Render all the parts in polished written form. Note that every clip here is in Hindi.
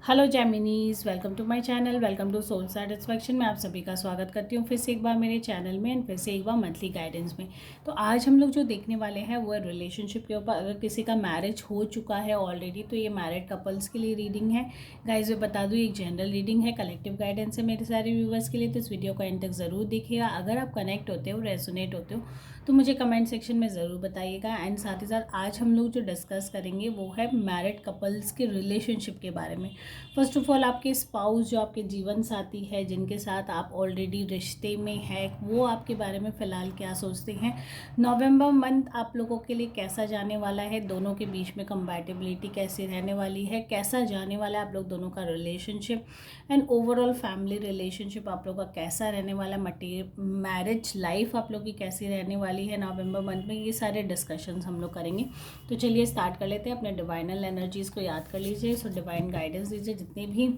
Hello Geminis, welcome to my channel. Welcome to soul satisfaction में आप सभी का स्वागत करती हूँ फिर से एक बार मेरे चैनल में एंड फिर से एक बार मंथली गाइडेंस में। तो आज हम लोग जो देखने वाले हैं वो है रिलेशनशिप के ऊपर। अगर किसी का मैरिज हो चुका है ऑलरेडी तो ये मैरिड कपल्स के लिए रीडिंग है। गाइज मैं बता दूँ, एक जनरल रीडिंग है, कलेक्टिव गाइडेंस है मेरे सारे व्यूवर्स के लिए। तो इस वीडियो का एंड तक ज़रूर देखिएगा। अगर आप कनेक्ट होते हो, रेजोनेट होते हो तो मुझे कमेंट सेक्शन में ज़रूर बताइएगा। एंड साथ ही साथ आज हम लोग जो डिस्कस करेंगे वो है मैरिड कपल्स के रिलेशनशिप के बारे में। फर्स्ट ऑफ ऑल, आपके स्पाउस जो आपके जीवन साथी है, जिनके साथ आप ऑलरेडी रिश्ते में है, वो आपके बारे में फ़िलहाल क्या सोचते हैं। नवंबर मंथ आप लोगों के लिए कैसा जाने वाला है, दोनों के बीच में कंपैटिबिलिटी कैसी रहने वाली है, कैसा जाने वाला है आप लोग दोनों का relationship and overall family relationship आप लोग का कैसा रहने वाला है, मैरिज लाइफ आप लोग की कैसी रहने वाली है नवंबर मंथ में। ये सारे डिस्कशंस हम लोग करेंगे। तो चलिए स्टार्ट कर लेते हैं। अपने डिवाइनल एनर्जीज़ को याद कर लीजिए, सो डिवाइन गाइडेंस दीजिए। जितने भी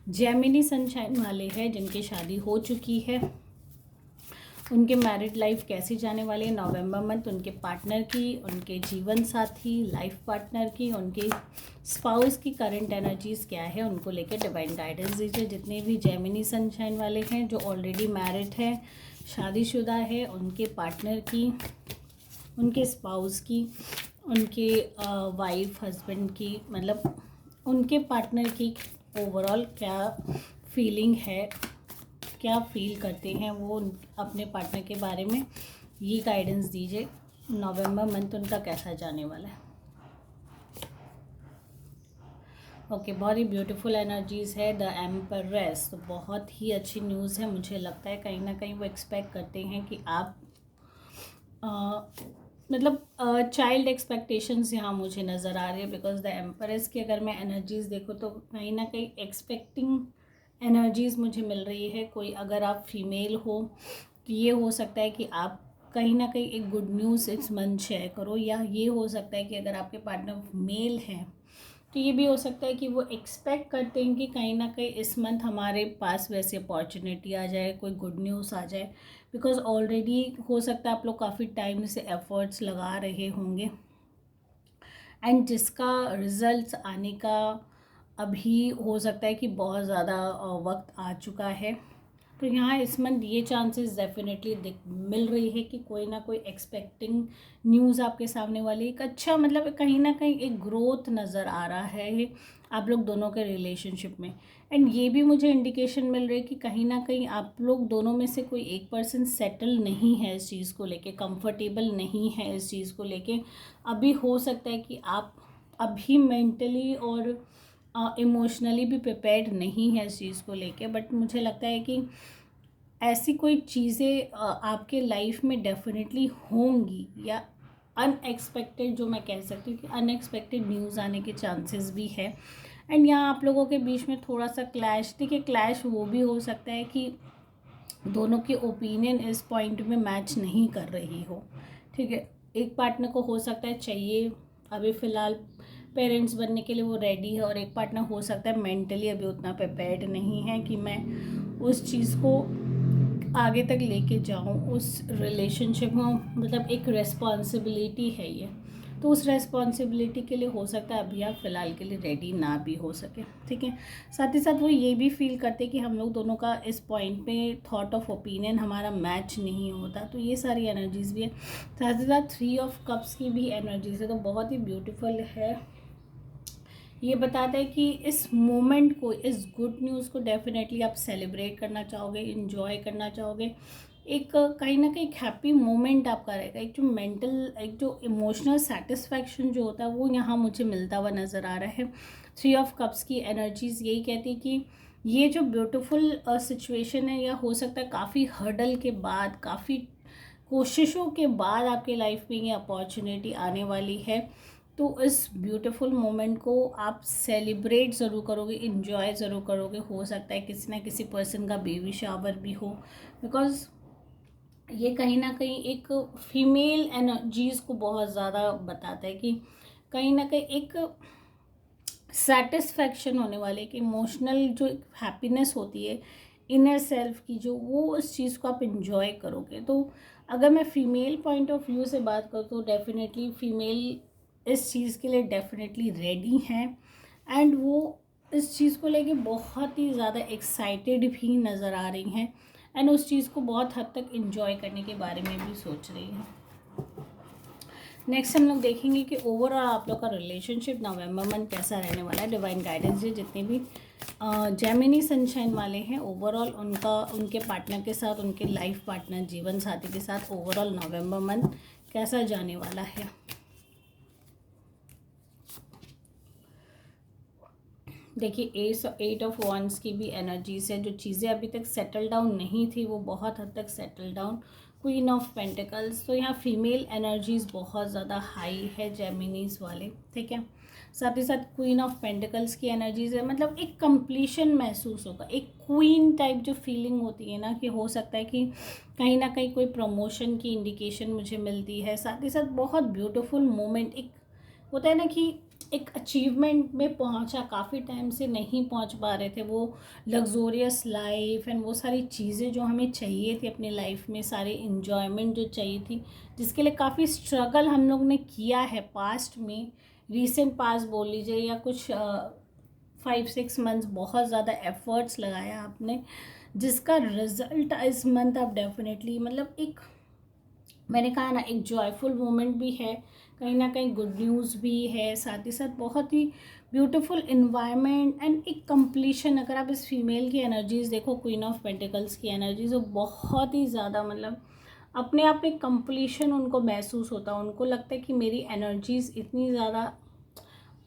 जेमिनी सनशाइन वाले हैं जिनकी शादी हो चुकी है, उनके मैरिड लाइफ कैसी जाने वाली है नवंबर मंथ, उनके पार्टनर की, उनके जीवन साथी लाइफ पार्टनर की, उनके स्पाउस की करंट एनर्जीज़ क्या है, उनको लेकर डिवाइन गाइडेंस दीजिए। जितने भी जेमिनी सनशाइन वाले हैं जो ऑलरेडी मैरिड है, शादीशुदा है, उनके पार्टनर की, उनके स्पाउस की, उनके वाइफ हस्बैंड की, मतलब उनके पार्टनर की ओवरऑल क्या फीलिंग है, क्या फील करते हैं वो अपने पार्टनर के बारे में, ये गाइडेंस दीजिए। नवंबर मंथ उनका कैसा जाने वाला है। ओके, बहुत ही ब्यूटीफुल एनर्जीज़ है द एम्परेस। तो बहुत ही अच्छी न्यूज़ है। मुझे लगता है कहीं ना कहीं वो एक्सपेक्ट करते हैं कि आप मतलब चाइल्ड एक्सपेक्टेशंस यहाँ मुझे नज़र आ रही है। बिकॉज द एम्परेस की अगर मैं एनर्जीज़ देखूँ तो कहीं ना कहीं एक्सपेक्टिंग एनर्जीज़ मुझे मिल रही है। कोई अगर आप फीमेल हो तो ये हो सकता है कि आप कहीं ना कहीं एक गुड न्यूज़ इस मंथ शेयर करो, या ये हो सकता है कि अगर आपके पार्टनर मेल हैं तो ये भी हो सकता है कि वो एक्सपेक्ट करते हैं कि कहीं ना कहीं इस मंथ हमारे पास वैसी अपॉर्चुनिटी आ जाए, कोई गुड न्यूज़ आ जाए। बिकॉज ऑलरेडी हो सकता है आप लोग काफ़ी टाइम से एफर्ट्स लगा रहे होंगे एंड जिसका रिजल्ट्स आने का अभी हो सकता है कि बहुत ज़्यादा वक्त आ चुका है। तो यहाँ इस मंथ ये चांसेस डेफिनेटली मिल रही है कि कोई ना कोई एक्सपेक्टिंग न्यूज़ आपके सामने वाली एक अच्छा, मतलब कहीं ना कहीं एक ग्रोथ नज़र आ रहा है आप लोग दोनों के रिलेशनशिप में। एंड ये भी मुझे इंडिकेशन मिल रही है कि कहीं ना कहीं आप लोग दोनों में से कोई एक पर्सन सेटल नहीं है इस चीज़ को लेके, कंफर्टेबल नहीं है इस चीज़ को लेके। अभी हो सकता है कि आप अभी मेंटली और इमोशनली भी प्रिपेयर्ड नहीं है इस चीज़ को लेके। बट मुझे लगता है कि ऐसी कोई चीज़ें आपके लाइफ में डेफिनेटली होंगी, या अनएक्सपेक्टेड, जो मैं कह सकती हूँ कि अनएक्सपेक्टेड न्यूज़ आने के चांसेस भी है। एंड यहाँ आप लोगों के बीच में थोड़ा सा क्लैश, देखिए क्लैश वो भी हो सकता है कि दोनों की ओपिनियन इस पॉइंट में मैच नहीं कर रही हो। ठीक है, एक पार्टनर को हो सकता है चाहिए अभी फ़िलहाल पेरेंट्स बनने के लिए वो रेडी है, और एक पार्टनर हो सकता है मेंटली अभी उतना प्रिपेयर्ड नहीं है कि मैं उस चीज़ को आगे तक लेके जाऊं, उस रिलेशनशिप में। मतलब एक रिस्पॉन्सिबिलिटी है ये, तो उस रेस्पॉन्सिबिलिटी के लिए हो सकता है अभी आप फ़िलहाल के लिए रेडी ना भी हो सके। ठीक है, साथ ही साथ वो ये भी फील करते कि हम लोग दोनों का इस पॉइंट पे थॉट ऑफ ओपिनियन हमारा मैच नहीं होता। तो ये सारी एनर्जीज़ भी है। साथ ही साथ 3 ऑफ कप्स की भी एनर्जीज है, तो बहुत ही ब्यूटीफुल है। ये बताता है कि इस मोमेंट को, इस गुड न्यूज़ को डेफिनेटली आप सेलिब्रेट करना चाहोगे, इन्जॉय करना चाहोगे। एक कहीं ना कहीं हैप्पी मोमेंट आपका रहेगा। एक जो मेंटल, एक जो इमोशनल सेटिस्फैक्शन जो होता है वो यहाँ मुझे मिलता हुआ नज़र आ रहा है। 3 ऑफ कप्स की एनर्जीज़ यही कहती है कि ये जो ब्यूटीफुल सिचुएशन है, या हो सकता है काफ़ी हर्डल के बाद, काफ़ी कोशिशों के बाद आपके लाइफ में ये अपॉर्चुनिटी आने वाली है। तो इस ब्यूटीफुल मोमेंट को आप सेलिब्रेट ज़रूर करोगे, इन्जॉय ज़रूर करोगे। हो सकता है किसी ना किसी पर्सन का बेबी शावर भी हो। बिकॉज ये कहीं ना कहीं एक फीमेल एनर्जीज़ को बहुत ज़्यादा बताता है कि कहीं ना कहीं एक सेटिस्फैक्शन होने वाली, एक इमोशनल जो हैप्पीनेस होती है इनर सेल्फ की, जो वो उस चीज़ को आप इन्जॉय करोगे। तो अगर मैं फ़ीमेल पॉइंट ऑफ व्यू से बात करूँ तो डेफिनेटली फ़ीमेल इस चीज़ के लिए डेफिनेटली रेडी हैं। एंड वो इस चीज़ को लेके बहुत ही ज़्यादा एक्साइटेड भी नज़र आ रही हैं एंड उस चीज़ को बहुत हद तक एंजॉय करने के बारे में भी सोच रही हैं। नेक्स्ट हम लोग देखेंगे कि ओवरऑल आप लोग का रिलेशनशिप नवंबर मंथ कैसा रहने वाला है। डिवाइन गाइडेंस है जितने भी जेमिनी सनशाइन वाले हैं, ओवरऑल उनके पार्टनर के साथ, उनके लाइफ पार्टनर जीवन साथी के साथ ओवरऑल नवंबर मंथ कैसा जाने वाला है। देखिए 8 ऑफ वंस की भी एनर्जीज है। जो चीज़ें अभी तक सेटल डाउन नहीं थी वो बहुत हद तक settle down. Queen of pentacles, तो यहाँ फीमेल एनर्जीज बहुत ज़्यादा हाई है जेमिनीज वाले, ठीक है। साथ ही साथ क्वीन ऑफ पेंटिकल्स की एनर्जीज है, मतलब एक कंप्लीशन महसूस होगा, एक क्वीन टाइप जो फीलिंग होती है ना, कि हो सकता है कि कहीं ना कहीं कोई प्रमोशन की इंडिकेशन मुझे मिलती है। साथ ही साथ बहुत ब्यूटीफुल मोमेंट, एक होता है ना कि एक अचीवमेंट में पहुंचा, काफ़ी टाइम से नहीं पहुंच पा रहे थे, वो लग्जोरियस लाइफ एंड वो सारी चीज़ें जो हमें चाहिए थी अपनी लाइफ में, सारी इन्जॉयमेंट जो चाहिए थी, जिसके लिए काफ़ी स्ट्रगल हम लोग ने किया है पास्ट में, रीसेंट पास्ट बोल लीजिए, या कुछ 5-6 मंथ्स बहुत ज़्यादा एफर्ट्स लगाया आपने, जिसका रिजल्ट इस मंथ आप डेफिनेटली, मतलब एक, मैंने कहा ना, एक जॉयफुल मोमेंट भी है, कहीं ना कहीं गुड न्यूज़ भी है, साथ ही साथ बहुत ही ब्यूटीफुल इन्वायरमेंट एंड एक कंप्लीशन। अगर आप इस फीमेल की एनर्जीज देखो, क्वीन ऑफ पेंटिकल्स की एनर्जीज, वो बहुत ही ज़्यादा, मतलब अपने आप में कंप्लीशन उनको महसूस होता है। उनको लगता है कि मेरी एनर्जीज इतनी ज़्यादा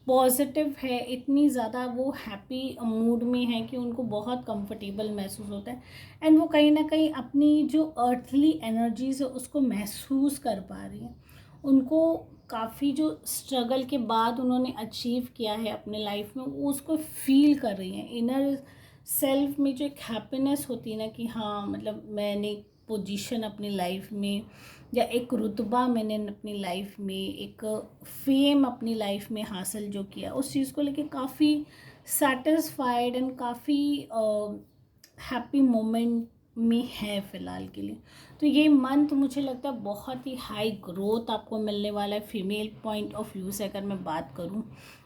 पॉजिटिव है, इतनी ज़्यादा वो हैप्पी मूड में है कि उनको बहुत कंफर्टेबल महसूस होता है एंड वो कहीं ना कहीं अपनी जो अर्थली एनर्जीज है उसको महसूस कर पा रही हैं। उनको काफ़ी जो स्ट्रगल के बाद उन्होंने अचीव किया है अपने लाइफ में, वो उसको फील कर रही हैं। इनर सेल्फ में जो एक हैप्पीनेस होती है ना, कि हाँ मतलब मैंने पोजीशन अपनी लाइफ में, या एक रुतबा मैंने अपनी लाइफ में, एक फेम अपनी लाइफ में हासिल जो किया, उस चीज़ को लेके काफ़ी सेटिस्फाइड एंड काफ़ी हैप्पी मोमेंट में है फ़िलहाल के लिए। तो ये मंथ मुझे लगता है बहुत ही हाई ग्रोथ आपको मिलने वाला है फीमेल पॉइंट ऑफ व्यू से, अगर मैं बात करूं,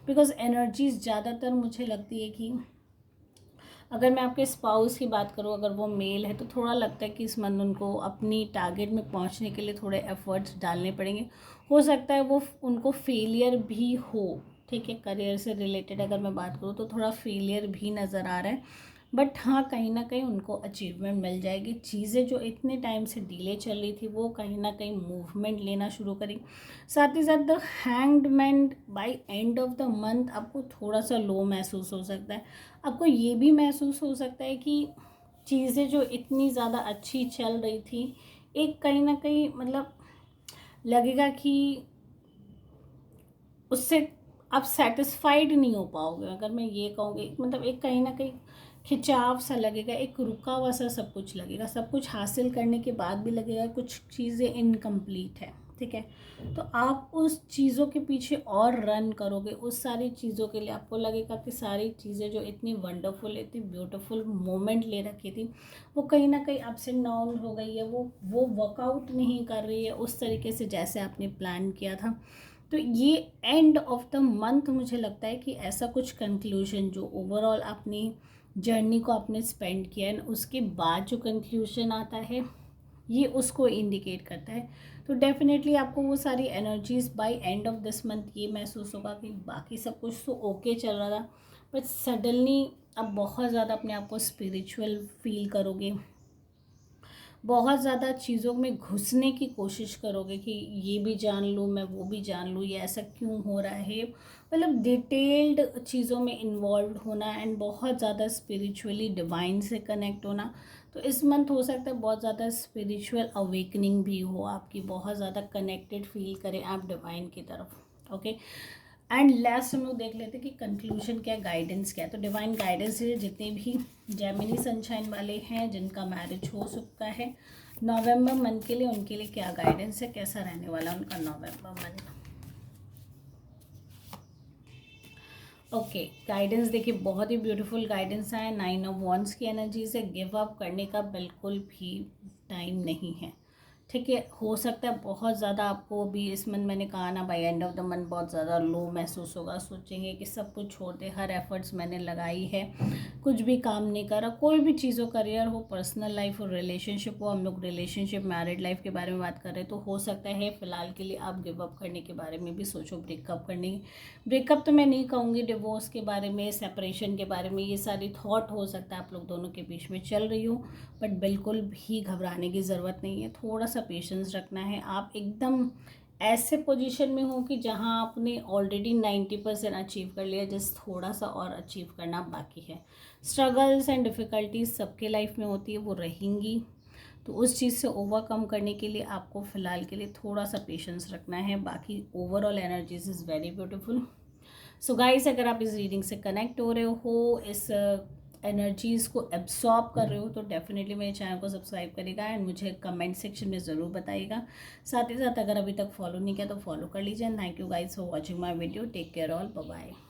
बिकॉज एनर्जीज ज़्यादातर मुझे लगती है कि अगर मैं आपके स्पाउस की बात करूं, अगर वो मेल है, तो थोड़ा लगता है कि इस मंथ उनको अपनी टारगेट में पहुंचने के लिए थोड़े एफर्ट्स डालने पड़ेंगे। हो सकता है वो उनको फेलियर भी हो, ठीक है। करियर से रिलेटेड अगर मैं बात करूं तो थोड़ा फेलियर भी नज़र आ रहा है, बट हाँ कहीं ना कहीं उनको अचीवमेंट मिल जाएगी। चीज़ें जो इतने टाइम से डिले चल रही थी वो कहीं ना कहीं मूवमेंट लेना शुरू करेंगी। साथ ही साथ the hanged man by end of the month आपको थोड़ा सा लो महसूस हो सकता है। आपको ये भी महसूस हो सकता है कि चीज़ें जो इतनी ज़्यादा अच्छी चल रही थी, एक कहीं ना कहीं मतलब लगेगा कि उससे आप सेटिस्फाइड नहीं हो पाओगे। अगर मैं ये कहूँगी, मतलब एक कहीं ना कहीं खिंचाव सा लगेगा, एक रुका हुआ सा सब कुछ लगेगा। सब कुछ हासिल करने के बाद भी लगेगा कुछ चीज़ें इनकम्प्लीट है, ठीक है। तो आप उस चीज़ों के पीछे और रन करोगे, उस सारी चीज़ों के लिए आपको लगेगा कि सारी चीज़ें जो इतनी वंडरफुल, इतनी ब्यूटीफुल मोमेंट ले रखी थी, वो कहीं ना कहीं अप्स एंड डाउन हो गई है, वो वर्कआउट नहीं कर रही है उस तरीके से जैसे आपने प्लान किया था। तो ये एंड ऑफ द मंथ मुझे लगता है कि ऐसा कुछ कंक्लूजन जो ओवरऑल अपनी जर्नी को आपने स्पेंड किया है, उसके बाद जो कंक्लूजन आता है ये उसको इंडिकेट करता है। तो डेफिनेटली आपको वो सारी energies by end of this month ये महसूस होगा कि बाकी सब कुछ तो ओके चल रहा था, बट सडनली आप बहुत ज़्यादा अपने आप को स्पिरिचुअल फील करोगे, बहुत ज़्यादा चीज़ों में घुसने की कोशिश करोगे कि ये भी जान लूँ, मैं वो भी जान लूँ, ये ऐसा क्यों हो रहा है, मतलब डिटेल्ड चीज़ों में इन्वॉल्व होना एंड बहुत ज़्यादा स्पिरिचुअली डिवाइन से कनेक्ट होना। तो इस मंथ हो सकता है बहुत ज़्यादा स्पिरिचुअल अवेकनिंग भी हो आपकी, बहुत ज़्यादा कनेक्टेड फील करें आप डिवाइन की तरफ, ओके। एंड लास्ट हम लोग देख लेते हैं कि कंक्लूजन क्या, गाइडेंस क्या है। तो डिवाइन गाइडेंस है जितने भी जेमिनी सनशाइन वाले हैं जिनका मैरिज हो चुका है नवंबर मंथ के लिए, उनके लिए क्या गाइडेंस है, कैसा रहने वाला उनका नवंबर मंथ। ओके गाइडेंस देखिए बहुत ही ब्यूटीफुल गाइडेंस है। 9 ऑफ वॉन्ड्स की एनर्जी से गिव अप करने का बिल्कुल भी टाइम नहीं है, ठीक है। हो सकता है बहुत ज़्यादा आपको भी इस मंथ, मैंने कहा ना, by end of the month बहुत ज़्यादा लो महसूस होगा, सोचेंगे कि सब कुछ छोड़ दे, हर एफर्ट्स मैंने लगाई है, कुछ भी काम नहीं करा, कोई भी चीज़ हो, करियर हो, पर्सनल लाइफ हो, रिलेशनशिप हो, हम लोग रिलेशनशिप मैरिड लाइफ के बारे में बात कर रहे हैं, तो हो सकता है फ़िलहाल के लिए आप गिव अप करने के बारे में भी सोचो, ब्रेकअप करने, ब्रेकअप तो मैं नहीं कहूँगी, डिवोर्स के बारे में, सेपरेशन के बारे में, ये सारी थॉट हो सकता है आप लोग दोनों के बीच में चल रही हो, बट बिल्कुल भी घबराने की ज़रूरत नहीं है, थोड़ा सा पेशेंस रखना है। आप एकदम ऐसे पोजीशन में हो कि जहां आपने ऑलरेडी 90% अचीव कर लिया, जस्ट थोड़ा सा और अचीव करना बाकी है। स्ट्रगल्स एंड डिफ़िकल्टीज सबके लाइफ में होती है, वो रहेंगी, तो उस चीज़ से ओवरकम करने के लिए आपको फ़िलहाल के लिए थोड़ा सा पेशेंस रखना है। बाकी overall energies is very beautiful. So guys, अगर आप इस रीडिंग से कनेक्ट हो रहे हो, इस एनर्जीज़ को एब्सॉर्ब कर रहे हो, तो डेफिनेटली मेरे चैनल को सब्सक्राइब करिएगा एंड मुझे कमेंट सेक्शन में ज़रूर बताइएगा। साथ ही साथ अगर अभी तक फॉलो नहीं किया तो फॉलो कर लीजिए। Thank you guys for watching my video. Take care all, bye bye.